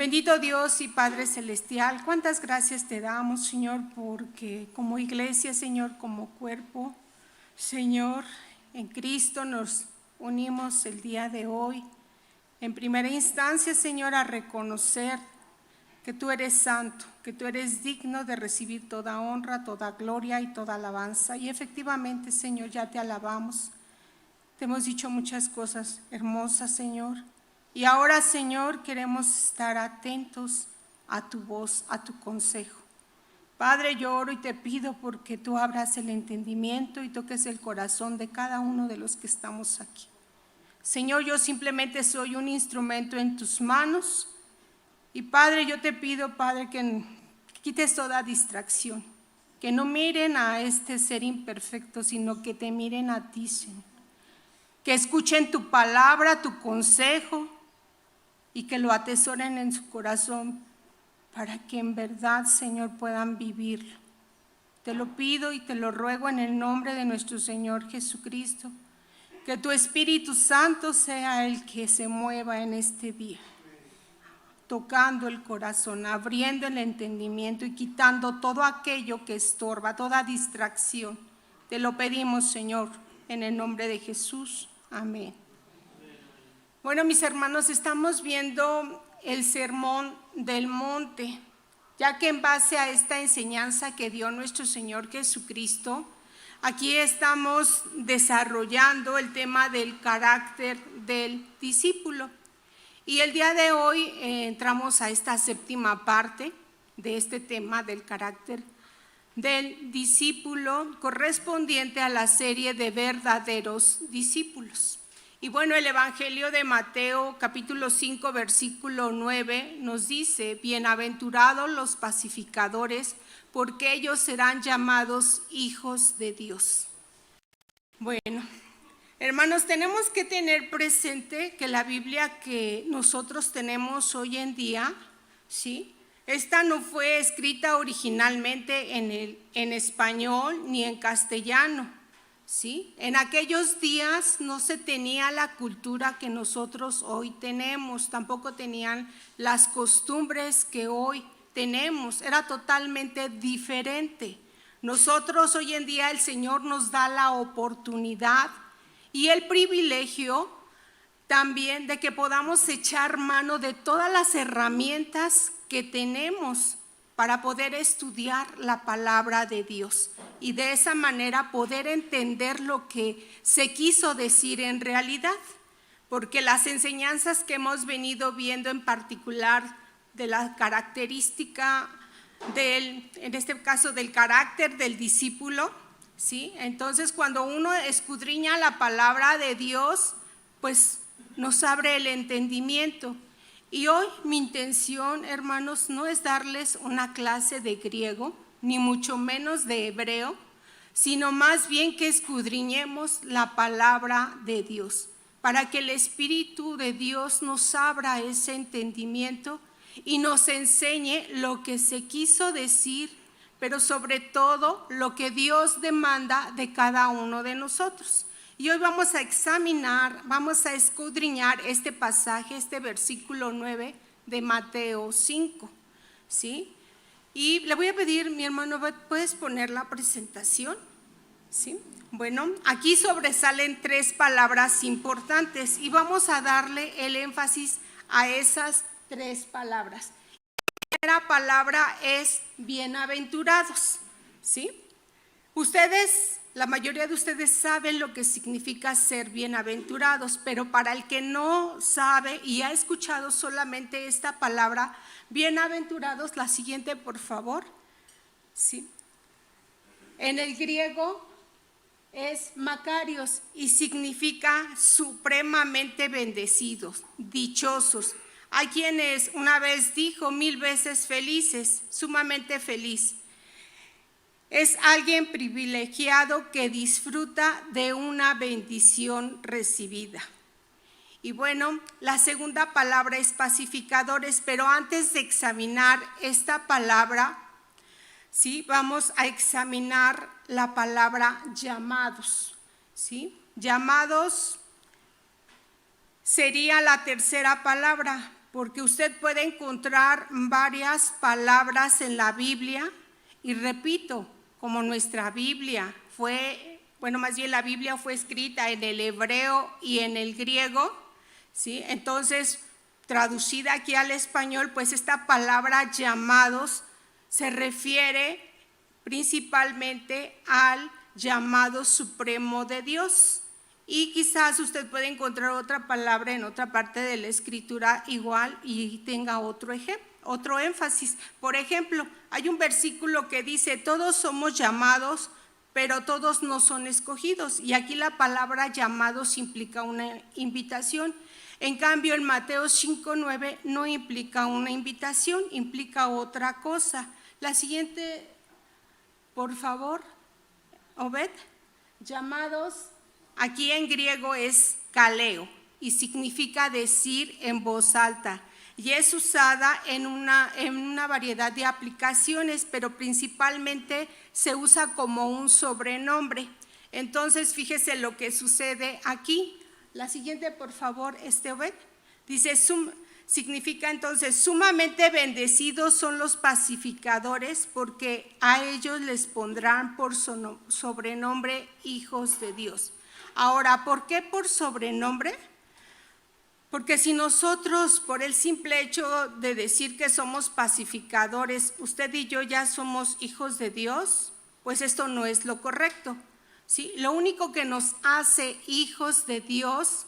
Bendito Dios y Padre Celestial, cuántas gracias te damos, Señor, porque como iglesia, Señor, como cuerpo, Señor, en Cristo nos unimos el día de hoy. En primera instancia, Señor, a reconocer que tú eres santo, que tú eres digno de recibir toda honra, toda gloria y toda alabanza. Y efectivamente, Señor, ya te alabamos. Te hemos dicho muchas cosas hermosas, Señor. Y ahora, Señor, queremos estar atentos a tu voz, a tu consejo. Padre, yo oro y te pido porque tú abras el entendimiento y toques el corazón de cada uno de los que estamos aquí. Señor, yo simplemente soy un instrumento en tus manos. Y Padre, yo te pido, Padre, que quites toda distracción. Que no miren a este ser imperfecto, sino que te miren a ti, Señor. Que escuchen tu palabra, tu consejo, y que lo atesoren en su corazón para que en verdad, Señor, puedan vivirlo. Te lo pido y te lo ruego en el nombre de nuestro Señor Jesucristo, que tu Espíritu Santo sea el que se mueva en este día, tocando el corazón, abriendo el entendimiento y quitando todo aquello que estorba, toda distracción. Te lo pedimos, Señor, en el nombre de Jesús. Amén. Bueno, mis hermanos, estamos viendo el Sermón del Monte, ya que en base a esta enseñanza que dio nuestro Señor Jesucristo, aquí estamos desarrollando el tema del carácter del discípulo. Y el día de hoy entramos a esta séptima parte de este tema del carácter del discípulo, correspondiente a la serie de verdaderos discípulos. Y bueno, el Evangelio de Mateo, capítulo 5, versículo 9, nos dice: bienaventurados los pacificadores, porque ellos serán llamados hijos de Dios. Bueno, hermanos, tenemos que tener presente que la Biblia que nosotros tenemos hoy en día, ¿sí?, esta no fue escrita originalmente en español ni en castellano, ¿sí? En aquellos días no se tenía la cultura que nosotros hoy tenemos, tampoco tenían las costumbres que hoy tenemos, era totalmente diferente. Nosotros hoy en día el Señor nos da la oportunidad y el privilegio también de que podamos echar mano de todas las herramientas que tenemos para poder estudiar la palabra de Dios y de esa manera poder entender lo que se quiso decir en realidad, porque las enseñanzas que hemos venido viendo en particular de la característica en este caso del carácter del discípulo, ¿sí? Entonces cuando uno escudriña la palabra de Dios, pues nos abre el entendimiento. Y hoy mi intención, hermanos, no es darles una clase de griego, ni mucho menos de hebreo, sino más bien que escudriñemos la palabra de Dios, para que el Espíritu de Dios nos abra ese entendimiento y nos enseñe lo que se quiso decir, pero sobre todo lo que Dios demanda de cada uno de nosotros. Y hoy vamos a examinar, vamos a escudriñar este pasaje, este versículo 9 de Mateo 5, ¿sí? Y le voy a pedir, mi hermano, ¿puedes poner la presentación? ¿Sí? Bueno, aquí sobresalen 3 palabras importantes y vamos a darle el énfasis a esas 3 palabras. La primera palabra es bienaventurados, ¿sí? La mayoría de ustedes saben lo que significa ser bienaventurados, pero para el que no sabe y ha escuchado solamente esta palabra, bienaventurados, la siguiente, por favor. ¿Sí? En el griego es makarios y significa supremamente bendecidos, dichosos. Hay quienes una vez dijo 1000 veces felices, sumamente feliz. Es alguien privilegiado que disfruta de una bendición recibida. Y bueno, la segunda palabra es pacificadores, pero antes de examinar esta palabra, ¿sí?, vamos a examinar la palabra llamados, ¿sí? Llamados sería la tercera palabra, porque usted puede encontrar varias palabras en la Biblia, y repito, como nuestra Biblia más bien la Biblia fue escrita en el hebreo y en el griego, ¿sí? Entonces, traducida aquí al español, pues esta palabra llamados se refiere principalmente al llamado supremo de Dios. Y quizás usted puede encontrar otra palabra en otra parte de la escritura igual y tenga otro énfasis. Por ejemplo, hay un versículo que dice: todos somos llamados, pero todos no son escogidos. Y aquí la palabra llamados implica una invitación. En cambio, en Mateo 5:9 no implica una invitación, implica otra cosa. La siguiente, por favor, Obed. Llamados, aquí en griego es kaleo y significa decir en voz alta. Y es usada en una variedad de aplicaciones, pero principalmente se usa como un sobrenombre. Entonces, fíjese lo que sucede aquí. La siguiente, por favor, Obed. Dice, significa entonces: sumamente bendecidos son los pacificadores, porque a ellos les pondrán por sobrenombre hijos de Dios. Ahora, ¿por qué por sobrenombre? Porque si nosotros, por el simple hecho de decir que somos pacificadores, usted y yo ya somos hijos de Dios, pues esto no es lo correcto, ¿sí? Lo único que nos hace hijos de Dios,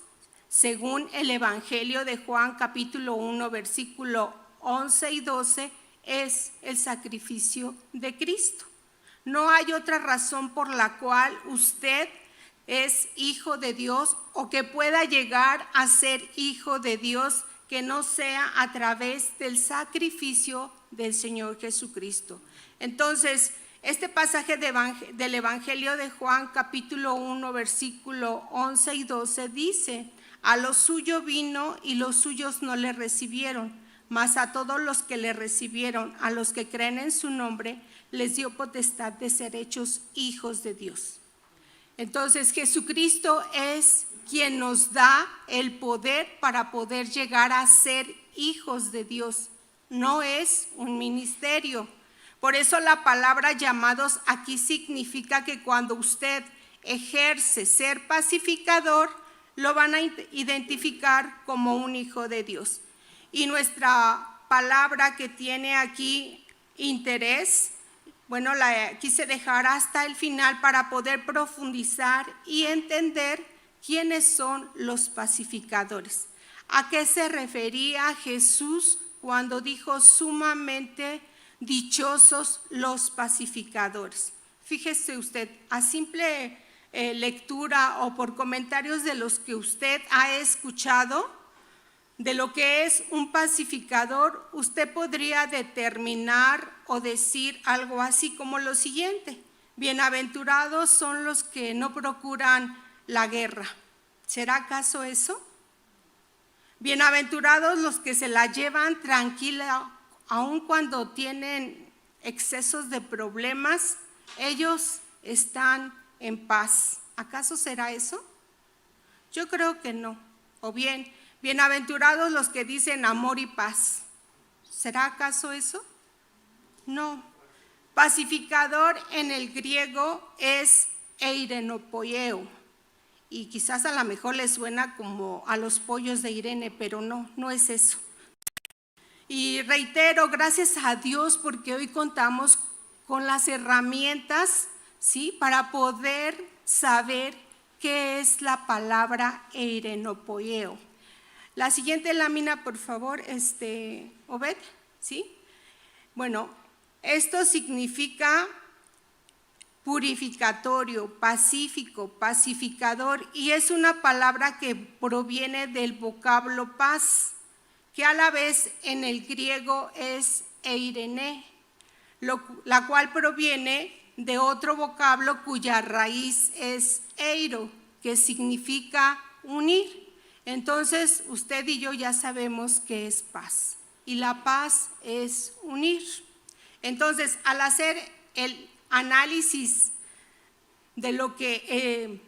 según el Evangelio de Juan capítulo 1, versículo 11 y 12, es el sacrificio de Cristo. No hay otra razón por la cual usted es hijo de Dios o que pueda llegar a ser hijo de Dios que no sea a través del sacrificio del Señor Jesucristo. Entonces, este pasaje del Evangelio de Juan capítulo 1 versículo 11 y 12 dice: a lo suyo vino y los suyos no le recibieron, mas a todos los que le recibieron, a los que creen en su nombre, les dio potestad de ser hechos hijos de Dios. Entonces, Jesucristo es quien nos da el poder para poder llegar a ser hijos de Dios. No es un ministerio. Por eso la palabra llamados aquí significa que cuando usted ejerce ser pacificador, lo van a identificar como un hijo de Dios. Y nuestra palabra que tiene aquí interés, bueno, la quise dejar hasta el final para poder profundizar y entender quiénes son los pacificadores. ¿A qué se refería Jesús cuando dijo sumamente dichosos los pacificadores? Fíjese usted, a simple lectura o por comentarios de los que usted ha escuchado de lo que es un pacificador, usted podría determinar o decir algo así como lo siguiente: bienaventurados son los que no procuran la guerra. ¿Será acaso eso? Bienaventurados los que se la llevan tranquila, aun cuando tienen excesos de problemas, ellos están en paz. ¿Acaso será eso? Yo creo que no. O bien, bienaventurados los que dicen amor y paz. ¿Será acaso eso? No. Pacificador en el griego es eirenopoieo. Y quizás a lo mejor le suena como a los pollos de Irene, pero no es eso. Y reitero, gracias a Dios, porque hoy contamos con las herramientas, ¿sí?, para poder saber qué es la palabra eirenopoieo. La siguiente lámina, por favor, Obed, ¿sí? Bueno, esto significa purificatorio, pacífico, pacificador, y es una palabra que proviene del vocablo paz, que a la vez en el griego es eirene, la cual proviene de otro vocablo cuya raíz es eiro, que significa unir. Entonces, usted y yo ya sabemos qué es paz, y la paz es unir. Entonces, al hacer el análisis de lo que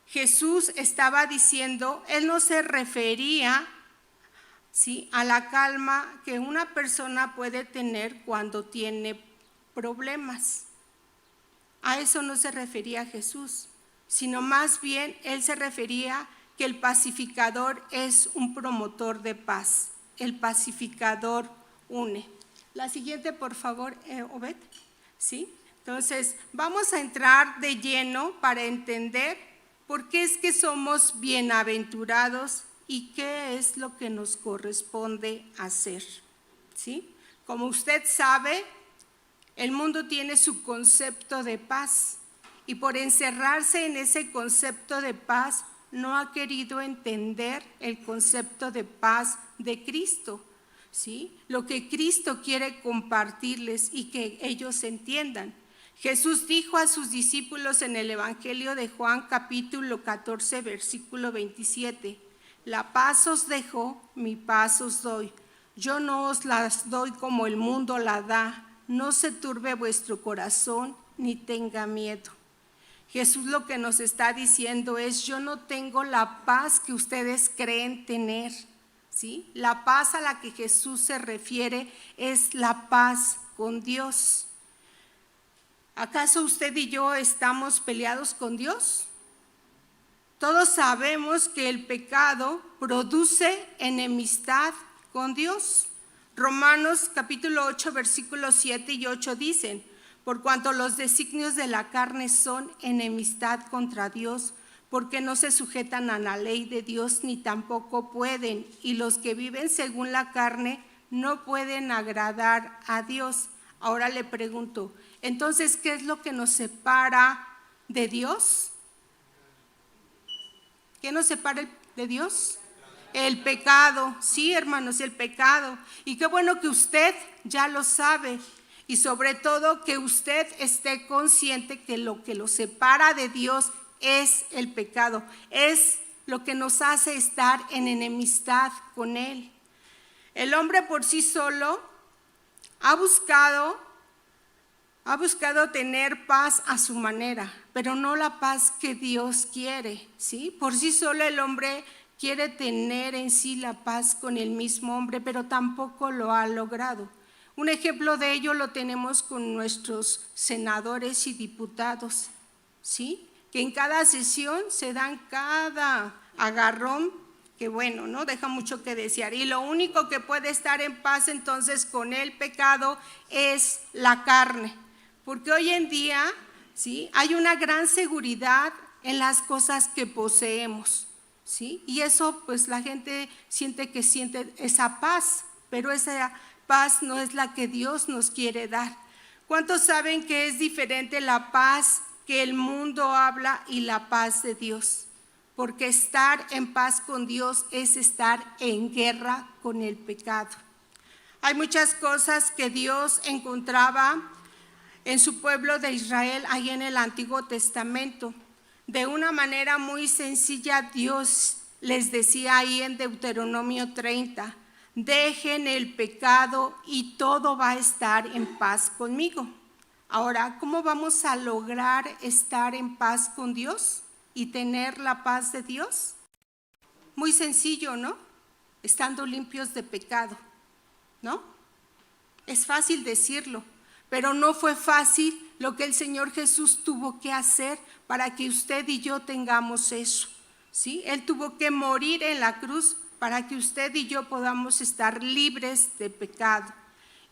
Jesús estaba diciendo, él no se refería ¿sí?, a la calma que una persona puede tener cuando tiene problemas. A eso no se refería Jesús, sino más bien Él se refería que el pacificador es un promotor de paz. El pacificador une. La siguiente, por favor, Obed. ¿Sí? Entonces, vamos a entrar de lleno para entender por qué es que somos bienaventurados y qué es lo que nos corresponde hacer. ¿Sí? Como usted sabe, el mundo tiene su concepto de paz y por encerrarse en ese concepto de paz no ha querido entender el concepto de paz de Cristo, ¿sí? Lo que Cristo quiere compartirles y que ellos entiendan. Jesús dijo a sus discípulos en el Evangelio de Juan capítulo 14 versículo 27, la paz os dejo, mi paz os doy. Yo no os las doy como el mundo la da. No se turbe vuestro corazón ni tenga miedo. Jesús lo que nos está diciendo es: yo no tengo la paz que ustedes creen tener, ¿sí? La paz a la que Jesús se refiere es la paz con Dios. ¿Acaso usted y yo estamos peleados con Dios? Todos sabemos que el pecado produce enemistad con Dios. Romanos capítulo 8 versículos 7 y 8 dicen: por cuanto los designios de la carne son enemistad contra Dios, porque no se sujetan a la ley de Dios ni tampoco pueden, y los que viven según la carne no pueden agradar a Dios. Ahora le pregunto, entonces, ¿qué es lo que nos separa de Dios? ¿Qué nos separa de Dios? El pecado, sí, hermanos, el pecado. Y qué bueno que usted ya lo sabe. Y sobre todo que usted esté consciente que lo separa de Dios es el pecado. Es lo que nos hace estar en enemistad con Él. El hombre por sí solo ha buscado tener paz a su manera, pero no la paz que Dios quiere, ¿sí? Por sí solo el hombre quiere tener en sí la paz con el mismo hombre, pero tampoco lo ha logrado. Un ejemplo de ello lo tenemos con nuestros senadores y diputados, ¿sí? Que en cada sesión se dan cada agarrón que bueno, ¿no? Deja mucho que desear. Y lo único que puede estar en paz entonces con el pecado es la carne. Porque hoy en día, ¿sí?, hay una gran seguridad en las cosas que poseemos, ¿sí? Y eso pues la gente siente esa paz, pero esa paz no es la que Dios nos quiere dar. ¿Cuántos saben que es diferente la paz que el mundo habla y la paz de Dios? Porque estar en paz con Dios es estar en guerra con el pecado. Hay muchas cosas que Dios encontraba en su pueblo de Israel ahí en el Antiguo Testamento. De una manera muy sencilla Dios les decía ahí en Deuteronomio 30, dejen el pecado y todo va a estar en paz conmigo. Ahora, ¿cómo vamos a lograr estar en paz con Dios y tener la paz de Dios? Muy sencillo, ¿no? Estando limpios de pecado, ¿no? Es fácil decirlo, pero no fue fácil lo que el Señor Jesús tuvo que hacer para que usted y yo tengamos eso, ¿sí? Él tuvo que morir en la cruz para que usted y yo podamos estar libres de pecado.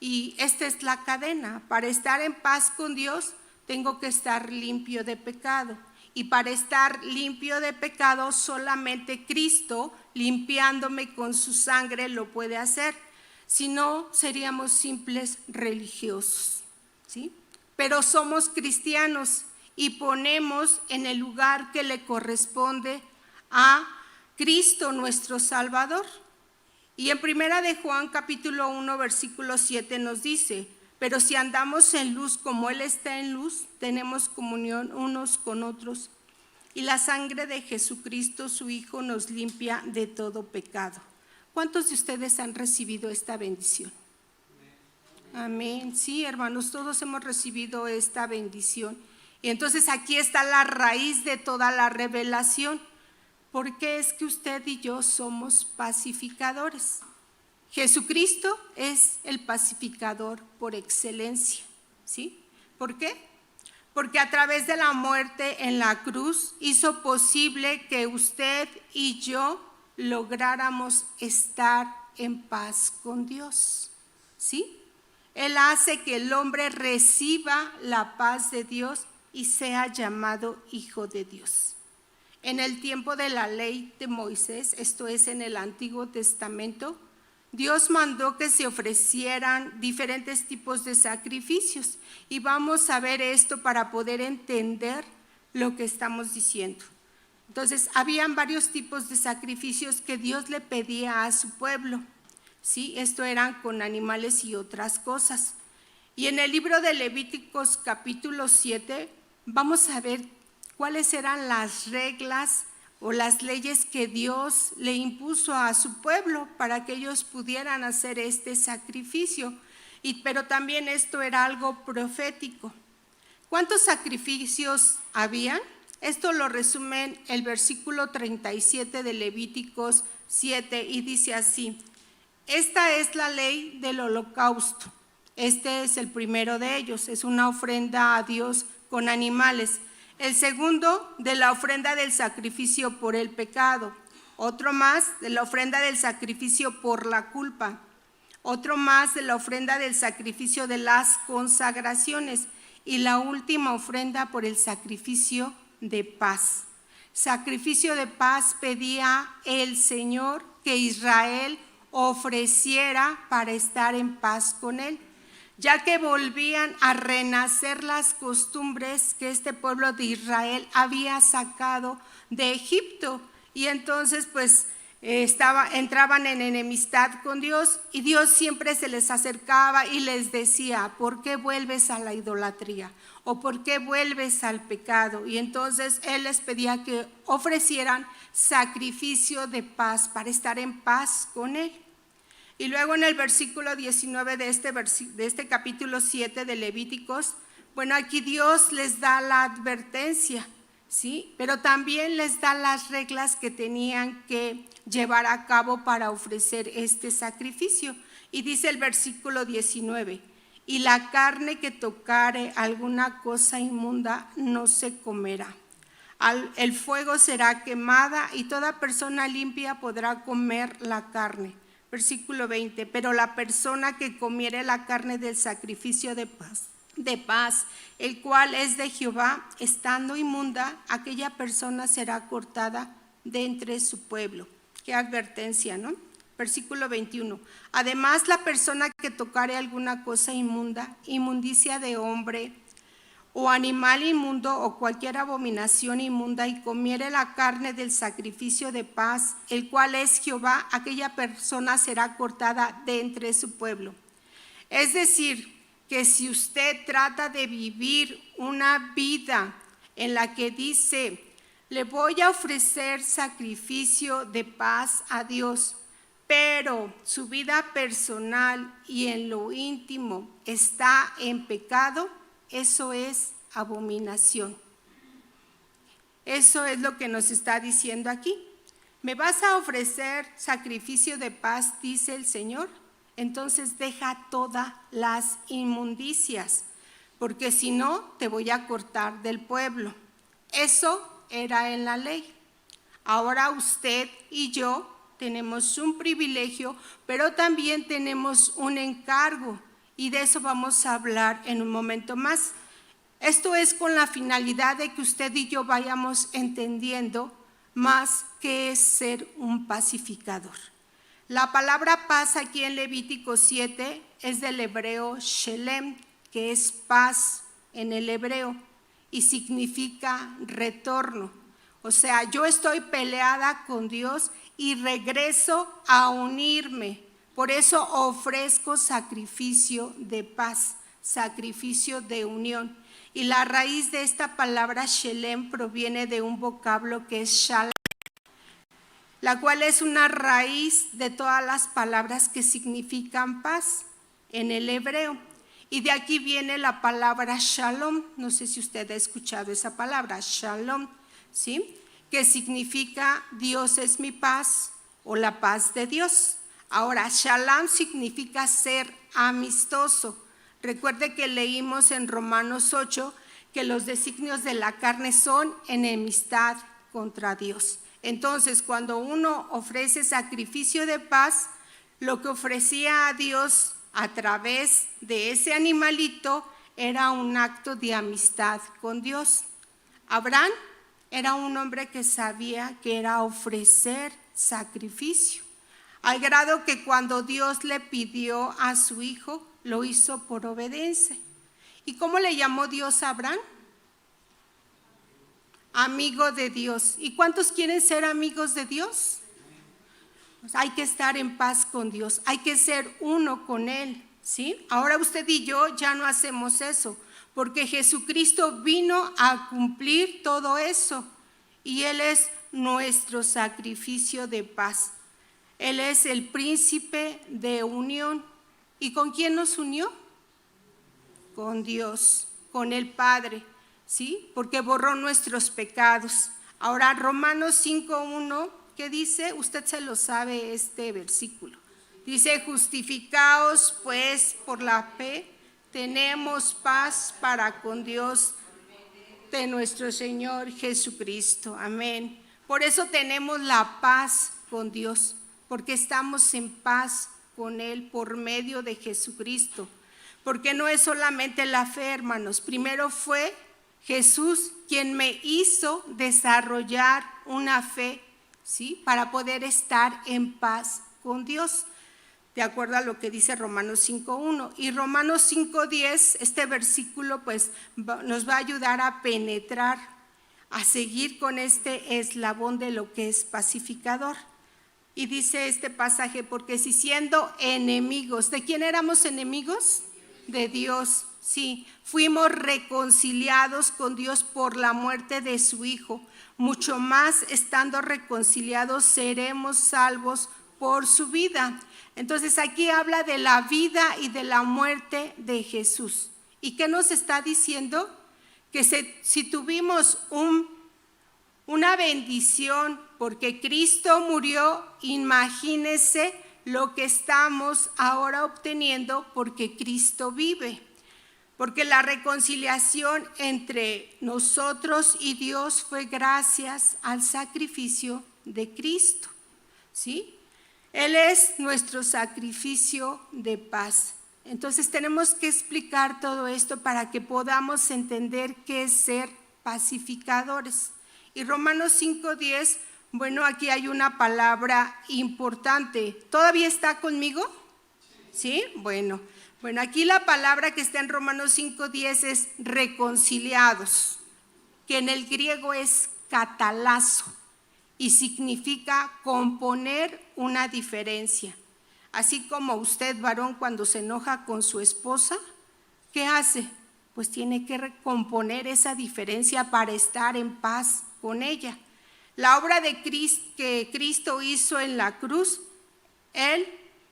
Y esta es la cadena. Para estar en paz con Dios, tengo que estar limpio de pecado. Y para estar limpio de pecado, solamente Cristo, limpiándome con su sangre, lo puede hacer. Si no, seríamos simples religiosos, ¿sí? Pero somos cristianos y ponemos en el lugar que le corresponde a Cristo nuestro Salvador. Y en primera de Juan capítulo 1 versículo 7 nos dice, pero si andamos en luz como Él está en luz, tenemos comunión unos con otros. Y la sangre de Jesucristo, su Hijo, nos limpia de todo pecado. ¿Cuántos de ustedes han recibido esta bendición? Amén. Sí, hermanos, todos hemos recibido esta bendición. Y entonces aquí está la raíz de toda la revelación. ¿Por qué es que usted y yo somos pacificadores? Jesucristo es el pacificador por excelencia, ¿sí? ¿Por qué? Porque a través de la muerte en la cruz hizo posible que usted y yo lográramos estar en paz con Dios, ¿sí? Él hace que el hombre reciba la paz de Dios y sea llamado hijo de Dios. En el tiempo de la ley de Moisés, esto es en el Antiguo Testamento, Dios mandó que se ofrecieran diferentes tipos de sacrificios y vamos a ver esto para poder entender lo que estamos diciendo. Entonces, habían varios tipos de sacrificios que Dios le pedía a su pueblo, ¿sí? Esto eran con animales y otras cosas. Y en el libro de Levíticos capítulo 7 vamos a ver cuáles eran las reglas o las leyes que Dios le impuso a su pueblo para que ellos pudieran hacer este sacrificio. Pero también esto era algo profético. ¿Cuántos sacrificios habían? Esto lo resume el versículo 37 de Levíticos 7 y dice así: esta es la ley del holocausto. Este es el primero de ellos, es una ofrenda a Dios con animales. El segundo, de la ofrenda del sacrificio por el pecado. Otro más, de la ofrenda del sacrificio por la culpa. Otro más, de la ofrenda del sacrificio de las consagraciones. Y la última ofrenda por el sacrificio de paz. Sacrificio de paz pedía el Señor que Israel ofreciera para estar en paz con él, ya que volvían a renacer las costumbres que este pueblo de Israel había sacado de Egipto, y entonces pues entraban en enemistad con Dios, y Dios siempre se les acercaba y les decía: ¿por qué vuelves a la idolatría? ¿O por qué vuelves al pecado? Y entonces Él les pedía que ofrecieran sacrificio de paz para estar en paz con Él. Y luego en el versículo 19 de este capítulo 7 de Levíticos, bueno, aquí Dios les da la advertencia, ¿sí? Pero también les da las reglas que tenían que llevar a cabo para ofrecer este sacrificio. Y dice el versículo 19: y la carne que tocare alguna cosa inmunda no se comerá. El fuego será quemada y toda persona limpia podrá comer la carne. Versículo 20: pero la persona que comiere la carne del sacrificio de paz, el cual es de Jehová, estando inmunda, aquella persona será cortada de entre su pueblo. Qué advertencia, ¿no? Versículo 21: además la persona que tocare alguna cosa inmunda, inmundicia de hombre o animal inmundo o cualquier abominación inmunda, y comiere la carne del sacrificio de paz, el cual es Jehová, aquella persona será cortada de entre su pueblo. Es decir, que si usted trata de vivir una vida en la que dice: le voy a ofrecer sacrificio de paz a Dios, pero su vida personal y en lo íntimo está en pecado, eso es abominación. Eso es lo que nos está diciendo aquí. ¿Me vas a ofrecer sacrificio de paz?, dice el Señor. Entonces deja todas las inmundicias, porque si no, te voy a cortar del pueblo. Eso era en la ley. Ahora usted y yo tenemos un privilegio, pero también tenemos un encargo, y de eso vamos a hablar en un momento más. Esto es con la finalidad de que usted y yo vayamos entendiendo más qué es ser un pacificador. La palabra paz aquí en Levítico 7 es del hebreo shelem, que es paz en el hebreo, y significa retorno. O sea, yo estoy peleada con Dios y regreso a unirme. Por eso ofrezco sacrificio de paz, sacrificio de unión. Y la raíz de esta palabra shelem proviene de un vocablo que es shalom, la cual es una raíz de todas las palabras que significan paz en el hebreo. Y de aquí viene la palabra shalom. No sé si usted ha escuchado esa palabra, shalom, ¿sí? Que significa Dios es mi paz o la paz de Dios. Ahora, shalom significa ser amistoso. Recuerde que leímos en Romanos 8 que los designios de la carne son enemistad contra Dios. Entonces, cuando uno ofrece sacrificio de paz, lo que ofrecía a Dios a través de ese animalito era un acto de amistad con Dios. Abraham era un hombre que sabía que era ofrecer sacrificio, al grado que cuando Dios le pidió a su hijo, lo hizo por obediencia. ¿Y cómo le llamó Dios a Abraham? Amigo de Dios. ¿Y cuántos quieren ser amigos de Dios? Pues hay que estar en paz con Dios, hay que ser uno con Él, ¿sí? Ahora usted y yo ya no hacemos eso, porque Jesucristo vino a cumplir todo eso y Él es nuestro sacrificio de paz. Él es el príncipe de unión. ¿Y con quién nos unió? Con Dios, con el Padre, ¿sí? Porque borró nuestros pecados. Ahora Romanos 5:1, ¿qué dice? Usted se lo sabe este versículo. Dice, justificaos pues por la fe, tenemos paz para con Dios de nuestro Señor Jesucristo. Amén. Por eso tenemos la paz con Dios, porque estamos en paz con Él por medio de Jesucristo. Porque no es solamente la fe, hermanos. Primero fue Jesús quien me hizo desarrollar una fe, ¿sí? Para poder estar en paz con Dios, de acuerdo a lo que dice Romanos 5:1. Y Romanos 5:10, este versículo pues nos va a ayudar a penetrar, a seguir con este eslabón de lo que es pacificador. Y dice este pasaje, porque si siendo enemigos, ¿de quién éramos enemigos? De Dios, sí, fuimos reconciliados con Dios por la muerte de su Hijo, mucho más estando reconciliados seremos salvos por su vida. Entonces aquí habla de la vida y de la muerte de Jesús. ¿Y qué nos está diciendo? Que si tuvimos una bendición porque Cristo murió, imagínese lo que estamos ahora obteniendo porque Cristo vive. Porque la reconciliación entre nosotros y Dios fue gracias al sacrificio de Cristo, ¿sí? Él es nuestro sacrificio de paz. Entonces tenemos que explicar todo esto para que podamos entender qué es ser pacificadores. Y Romanos 5:10, bueno, aquí hay una palabra importante. ¿Todavía está conmigo? ¿Sí? Bueno, aquí la palabra que está en Romanos 5:10 es reconciliados, que en el griego es catalazo y significa componer una diferencia. Así como usted, varón, cuando se enoja con su esposa, ¿qué hace? Pues tiene que recomponer esa diferencia para estar en paz con ella. La obra de Cristo que Cristo hizo en la cruz, Él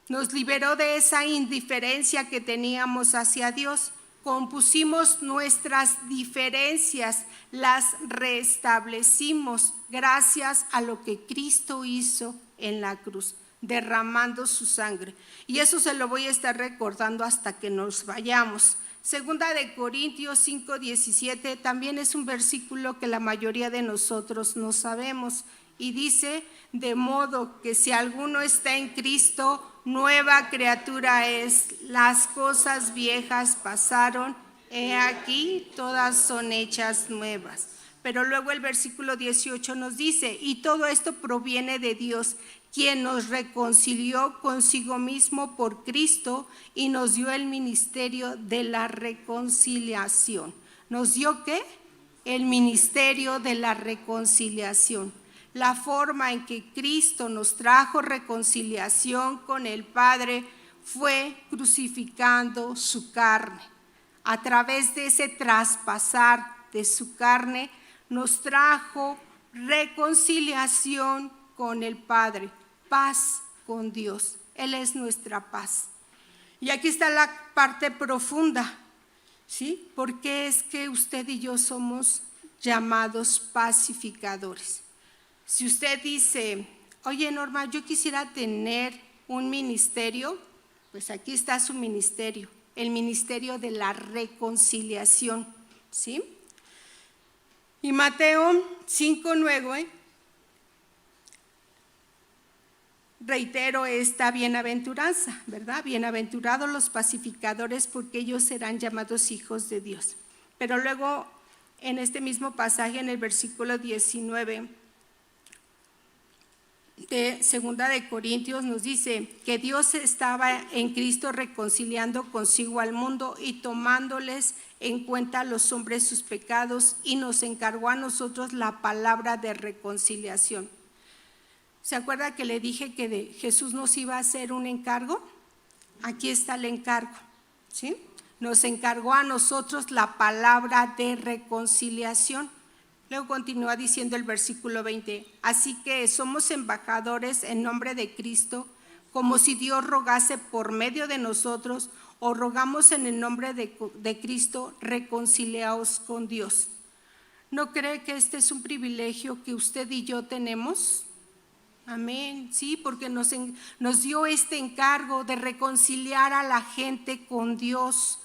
nos liberó de esa indiferencia que teníamos hacia Dios. Compusimos nuestras diferencias, las restablecimos gracias a lo que Cristo hizo en la cruz, derramando su sangre. Y eso se lo voy a estar recordando hasta que nos vayamos. Segunda de Corintios 5:17 también es un versículo que la mayoría de nosotros no sabemos y dice, de modo que si alguno está en Cristo, nueva criatura es, las cosas viejas pasaron, he aquí todas son hechas nuevas. Pero luego el versículo 18 nos dice, y todo esto proviene de Dios, quien nos reconcilió consigo mismo por Cristo y nos dio el ministerio de la reconciliación. ¿Nos dio qué? El ministerio de la reconciliación. La forma en que Cristo nos trajo reconciliación con el Padre fue crucificando su carne. A través de ese traspasar de su carne nos trajo reconciliación con el Padre, paz con Dios. Él es nuestra paz. Y aquí está la parte profunda, ¿sí? ¿Por qué es que usted y yo somos llamados pacificadores? Si usted dice, oye Norma, yo quisiera tener un ministerio, pues aquí está su ministerio, el ministerio de la reconciliación, ¿sí? Y Mateo 5:9, reitero esta bienaventuranza, ¿verdad? Bienaventurados los pacificadores, porque ellos serán llamados hijos de Dios. Pero luego, en este mismo pasaje, en el versículo 19 de Segunda de Corintios, nos dice que Dios estaba en Cristo reconciliando consigo al mundo y tomándoles en cuenta a los hombres sus pecados, y nos encargó a nosotros la palabra de reconciliación. ¿Se acuerda que le dije que Jesús nos iba a hacer un encargo? Aquí está el encargo, ¿sí? Nos encargó a nosotros la palabra de reconciliación. Luego continúa diciendo el versículo 20, así que somos embajadores en nombre de Cristo, como si Dios rogase por medio de nosotros, o rogamos en el nombre de Cristo, reconciliaos con Dios. ¿No cree que este es un privilegio que usted y yo tenemos? Amén, sí, porque nos dio este encargo de reconciliar a la gente con Dios.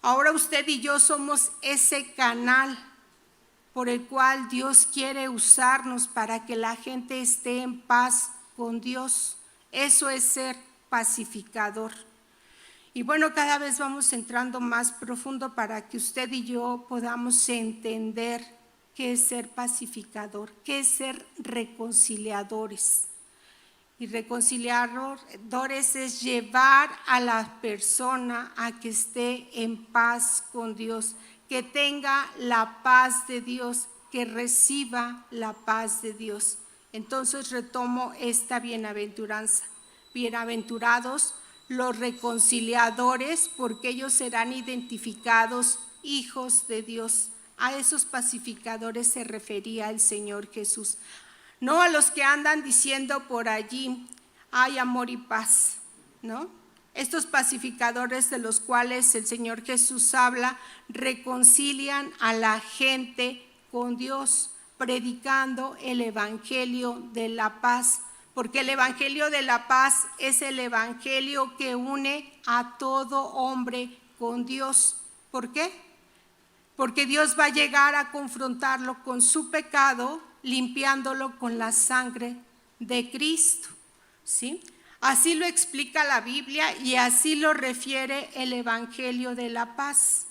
Ahora usted y yo somos ese canal por el cual Dios quiere usarnos para que la gente esté en paz con Dios. Eso es ser pacificador. Y bueno, cada vez vamos entrando más profundo para que usted y yo podamos entender qué es ser pacificador, qué es ser reconciliadores. Y reconciliadores es llevar a la persona a que esté en paz con Dios, que tenga la paz de Dios, que reciba la paz de Dios. Entonces retomo esta bienaventuranza. Bienaventurados los reconciliadores, porque ellos serán identificados hijos de Dios. A esos pacificadores se refería el Señor Jesús. No a los que andan diciendo por allí, hay amor y paz, ¿no? Estos pacificadores de los cuales el Señor Jesús habla, reconcilian a la gente con Dios, predicando el evangelio de la paz, porque el evangelio de la paz es el evangelio que une a todo hombre con Dios. ¿Por qué? Porque Dios va a llegar a confrontarlo con su pecado, limpiándolo con la sangre de Cristo, ¿sí? Así lo explica la Biblia y así lo refiere el Evangelio de la Paz.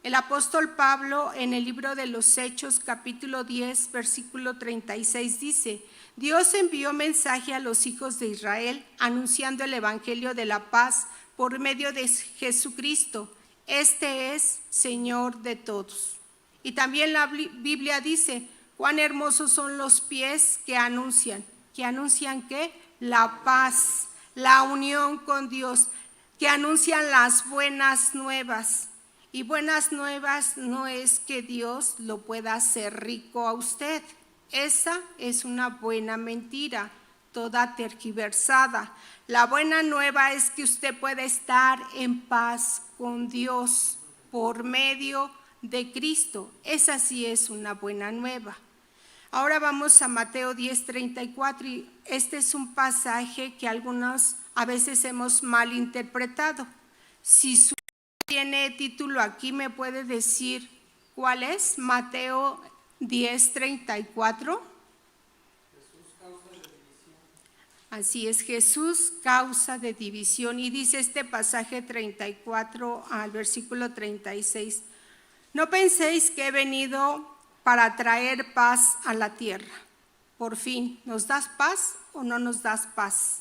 El apóstol Pablo en el libro de los Hechos, capítulo 10, versículo 36 dice, Dios envió mensaje a los hijos de Israel anunciando el Evangelio de la Paz por medio de Jesucristo. Este es Señor de todos. Y también la Biblia dice, cuán hermosos son los pies que anuncian. ¿Que anuncian qué? La paz, la unión con Dios, que anuncian las buenas nuevas. Y buenas nuevas no es que Dios lo pueda hacer rico a usted. Esa es una buena mentira, toda tergiversada. La buena nueva es que usted puede estar en paz con Dios por medio de Cristo. Esa sí es una buena nueva. Ahora vamos a Mateo 10:34 y este es un pasaje que algunos a veces hemos malinterpretado. Si su tiene título aquí, ¿me puede decir cuál es? Mateo 10:34. Así es, Jesús causa de división. Y dice este pasaje 34 al versículo 36. No penséis que he venido para traer paz a la tierra. Por fin, ¿nos das paz o no nos das paz?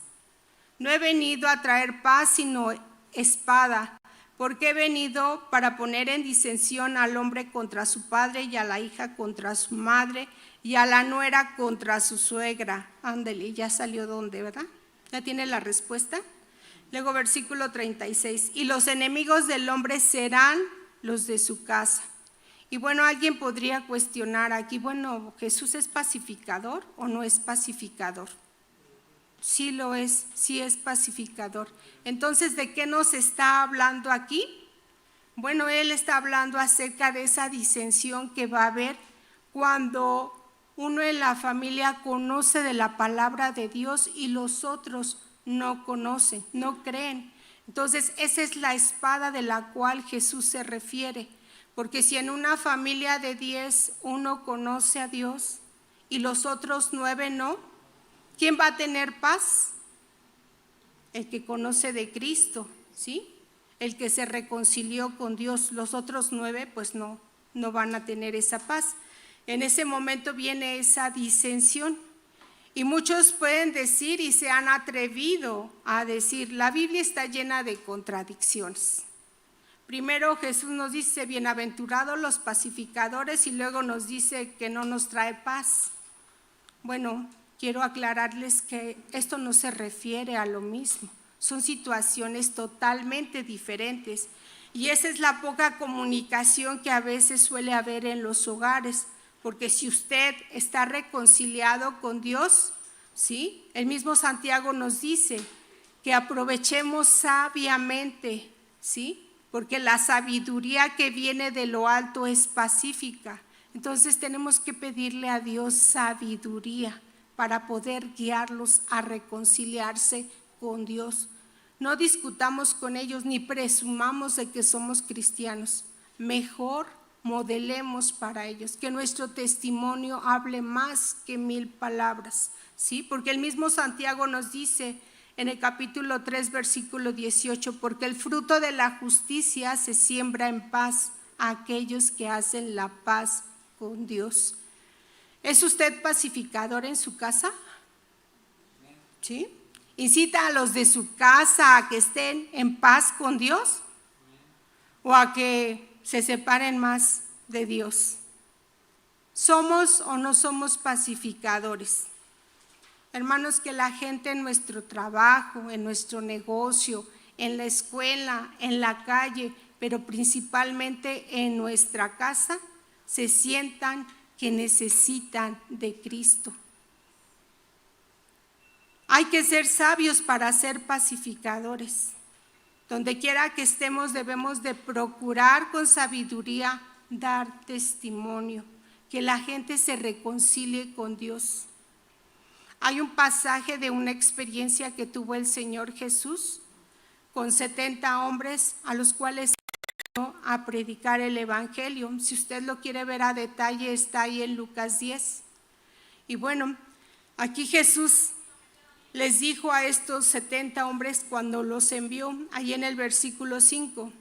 No he venido a traer paz sino espada, porque he venido para poner en disensión al hombre contra su padre y a la hija contra su madre y a la nuera contra su suegra. Ándale, ya salió donde, ¿verdad? ¿Ya tiene la respuesta? Luego versículo 36. Y los enemigos del hombre serán los de su casa. Y bueno, alguien podría cuestionar aquí, bueno, ¿Jesús es pacificador o no es pacificador? Sí lo es, sí es pacificador. Entonces, ¿de qué nos está hablando aquí? Bueno, él está hablando acerca de esa disensión que va a haber cuando uno en la familia conoce de la palabra de Dios y los otros no conocen, no creen. Entonces, esa es la espada de la cual Jesús se refiere. Porque si en una familia de 10 uno conoce a Dios y los otros 9 no, ¿quién va a tener paz? El que conoce de Cristo, ¿sí? El que se reconcilió con Dios. Los otros 9 pues no van a tener esa paz. En ese momento viene esa disensión. Y muchos pueden decir y se han atrevido a decir, la Biblia está llena de contradicciones. Primero Jesús nos dice, bienaventurados los pacificadores, y luego nos dice que no nos trae paz. Bueno, quiero aclararles que esto no se refiere a lo mismo. Son situaciones totalmente diferentes. Y esa es la poca comunicación que a veces suele haber en los hogares. Porque si usted está reconciliado con Dios, ¿sí? El mismo Santiago nos dice que aprovechemos sabiamente, ¿sí? Porque la sabiduría que viene de lo alto es pacífica. Entonces tenemos que pedirle a Dios sabiduría para poder guiarlos a reconciliarse con Dios. No discutamos con ellos ni presumamos de que somos cristianos. Mejor modelemos para ellos, que nuestro testimonio hable más que 1000 palabras, ¿sí? Porque el mismo Santiago nos dice en el capítulo 3, versículo 18, porque el fruto de la justicia se siembra en paz a aquellos que hacen la paz con Dios. ¿Es usted pacificador en su casa? ¿Sí? ¿Incita a los de su casa a que estén en paz con Dios? ¿O a que se separen más de Dios? ¿Somos o no somos pacificadores? Hermanos, que la gente en nuestro trabajo, en nuestro negocio, en la escuela, en la calle, pero principalmente en nuestra casa, se sientan que necesitan de Cristo. Hay que ser sabios para ser pacificadores. Donde quiera que estemos debemos de procurar con sabiduría dar testimonio, que la gente se reconcilie con Dios. Hay un pasaje de una experiencia que tuvo el Señor Jesús con 70 hombres a los cuales envió a predicar el Evangelio. Si usted lo quiere ver a detalle, está ahí en Lucas 10. Y bueno, aquí Jesús les dijo a estos 70 hombres cuando los envió, ahí en el versículo 5,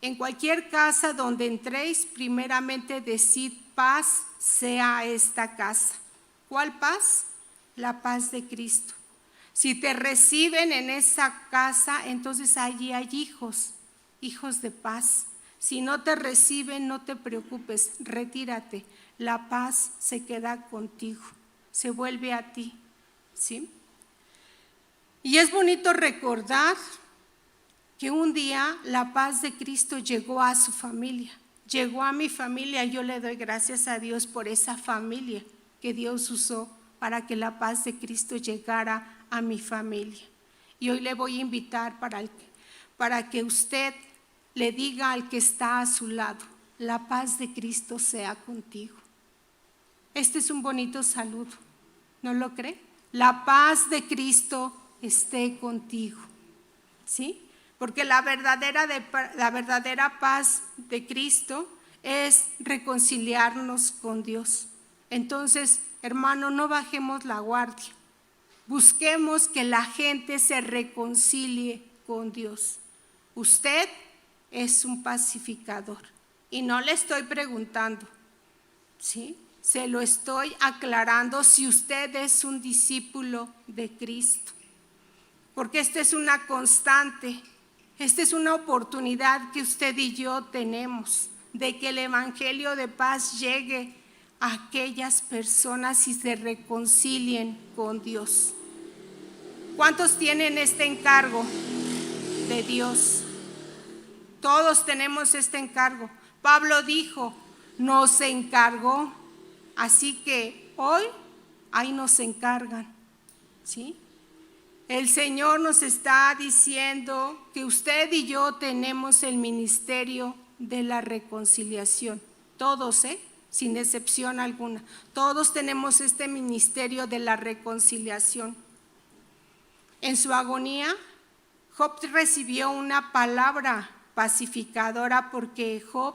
en cualquier casa donde entréis, primeramente decid paz sea esta casa. ¿Cuál paz? La paz de Cristo. Si te reciben en esa casa, entonces allí hay hijos de paz. Si no te reciben, no te preocupes, retírate. La paz se queda contigo, se vuelve a ti, ¿sí? Y es bonito recordar que un día la paz de Cristo llegó a su familia, llegó a mi familia. Yo le doy gracias a Dios por esa familia que Dios usó para que la paz de Cristo llegara a mi familia. Y hoy le voy a invitar para que usted le diga al que está a su lado, la paz de Cristo sea contigo. Este es un bonito saludo, ¿no lo cree? La paz de Cristo esté contigo, ¿sí? Porque la verdadera paz de Cristo es reconciliarnos con Dios. Entonces, hermano, no bajemos la guardia. Busquemos que la gente se reconcilie con Dios. Usted es un pacificador. Y no le estoy preguntando, ¿sí? Se lo estoy aclarando si usted es un discípulo de Cristo. Porque esta es una constante, esta es una oportunidad que usted y yo tenemos de que el evangelio de paz llegue a aquellas personas y se reconcilien con Dios. ¿Cuántos tienen este encargo de Dios? Todos tenemos este encargo. Pablo dijo, nos encargó, así que hoy ahí nos encargan, ¿sí? El Señor nos está diciendo que usted y yo tenemos el ministerio de la reconciliación. Todos, sin excepción alguna. Todos tenemos este ministerio de la reconciliación. En su agonía, Job recibió una palabra pacificadora porque Job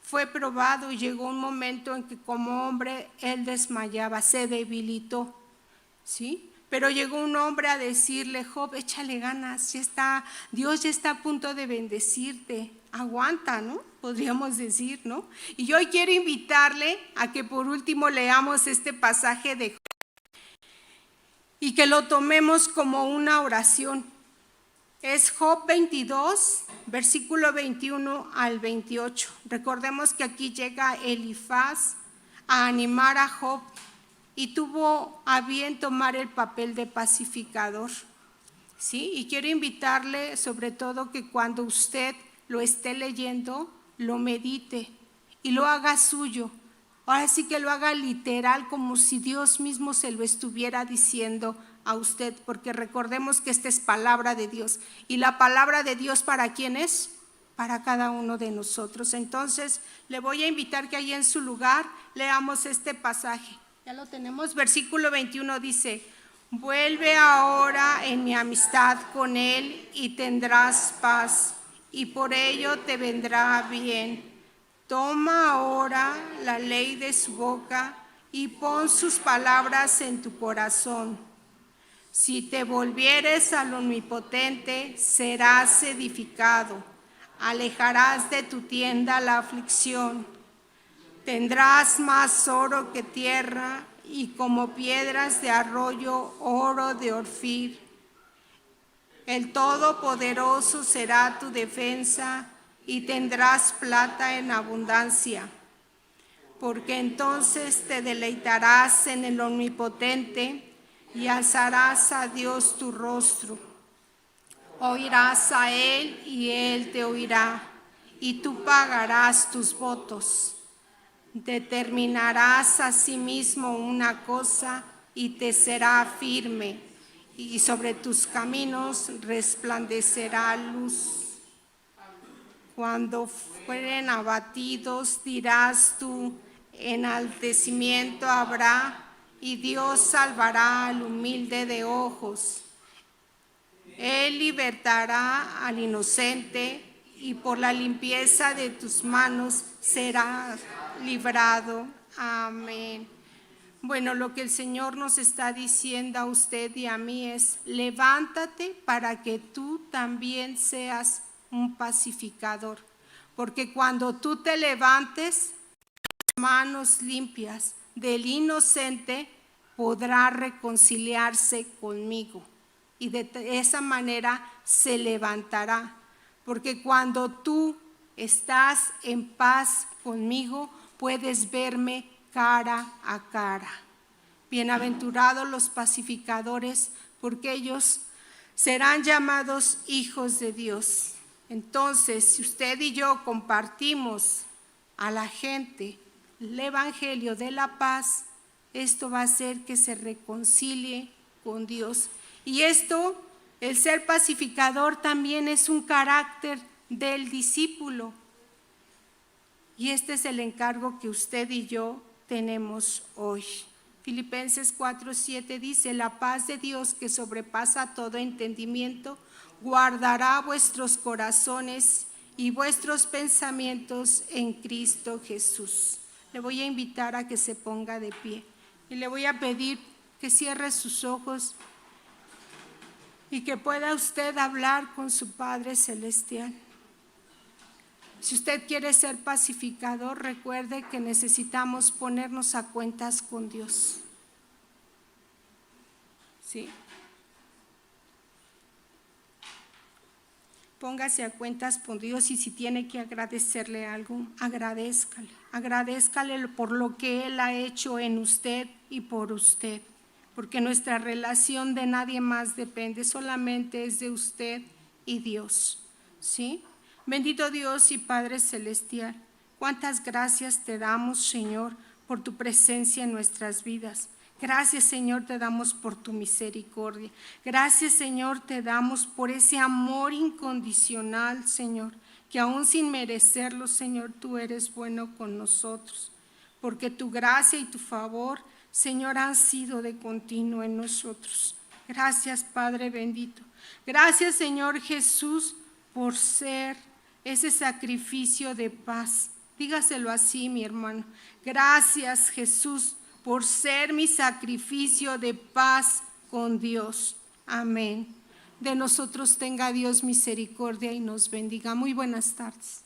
fue probado y llegó un momento en que como hombre él desmayaba, se debilitó, ¿sí? Pero llegó un hombre a decirle: Job, échale ganas, Dios ya está a punto de bendecirte, aguanta, ¿no? Podríamos decir, ¿no? Y yo hoy quiero invitarle a que por último leamos este pasaje de Job y que lo tomemos como una oración. Es Job 22, versículo 21 al 28. Recordemos que aquí llega Elifaz a animar a Job y tuvo a bien tomar el papel de pacificador, ¿sí? Y quiero invitarle sobre todo que cuando usted lo esté leyendo, lo medite y lo haga suyo. Ahora sí que lo haga literal, como si Dios mismo se lo estuviera diciendo a usted, porque recordemos que esta es palabra de Dios. ¿Y la palabra de Dios para quién es? Para cada uno de nosotros. Entonces, le voy a invitar que ahí en su lugar leamos este pasaje. Ya lo tenemos, versículo 21 dice: vuelve ahora en mi amistad con él y tendrás paz, y por ello te vendrá bien. Toma ahora la ley de su boca y pon sus palabras en tu corazón. Si te volvieres al Omnipotente, serás edificado. Alejarás de tu tienda la aflicción. Tendrás más oro que tierra y como piedras de arroyo, oro de Orfir. El Todopoderoso será tu defensa y tendrás plata en abundancia, porque entonces te deleitarás en el Omnipotente y alzarás a Dios tu rostro. Oirás a Él y Él te oirá, y tú pagarás tus votos. Determinarás a sí mismo una cosa y te será firme, y sobre tus caminos resplandecerá luz. Cuando fueren abatidos, dirás tú: enaltecimiento habrá, y Dios salvará al humilde de ojos. Él libertará al inocente, y por la limpieza de tus manos será librado. Amén. Bueno, lo que el Señor nos está diciendo a usted y a mí es: levántate para que tú también seas un pacificador, porque cuando tú te levantes, manos limpias del inocente podrá reconciliarse conmigo, y de esa manera se levantará, porque cuando tú estás en paz conmigo, puedes verme cara a cara. Bienaventurados los pacificadores, porque ellos serán llamados hijos de Dios. Entonces, si usted y yo compartimos a la gente el evangelio de la paz, esto va a hacer que se reconcilie con Dios. Y esto, el ser pacificador, también es un carácter del discípulo. Y este es el encargo que usted y yo tenemos hoy. Filipenses 4:7 dice: la paz de Dios, que sobrepasa todo entendimiento, guardará vuestros corazones y vuestros pensamientos en Cristo Jesús. Le voy a invitar a que se ponga de pie y le voy a pedir que cierre sus ojos y que pueda usted hablar con su Padre Celestial. Si usted quiere ser pacificador, recuerde que necesitamos ponernos a cuentas con Dios. ¿Sí? Póngase a cuentas con Dios, y si tiene que agradecerle algo, agradézcale. Agradézcale por lo que Él ha hecho en usted y por usted, porque nuestra relación de nadie más depende, solamente es de usted y Dios. ¿Sí? Bendito Dios y Padre Celestial, cuántas gracias te damos, Señor, por tu presencia en nuestras vidas. Gracias, Señor, te damos por tu misericordia. Gracias, Señor, te damos por ese amor incondicional, Señor, que aún sin merecerlo, Señor, tú eres bueno con nosotros, porque tu gracia y tu favor, Señor, han sido de continuo en nosotros. Gracias, Padre bendito. Gracias, Señor Jesús, por ser ese sacrificio de paz. Dígaselo así, mi hermano. Gracias, Jesús, por ser mi sacrificio de paz con Dios. Amén. De nosotros tenga Dios misericordia y nos bendiga. Muy buenas tardes.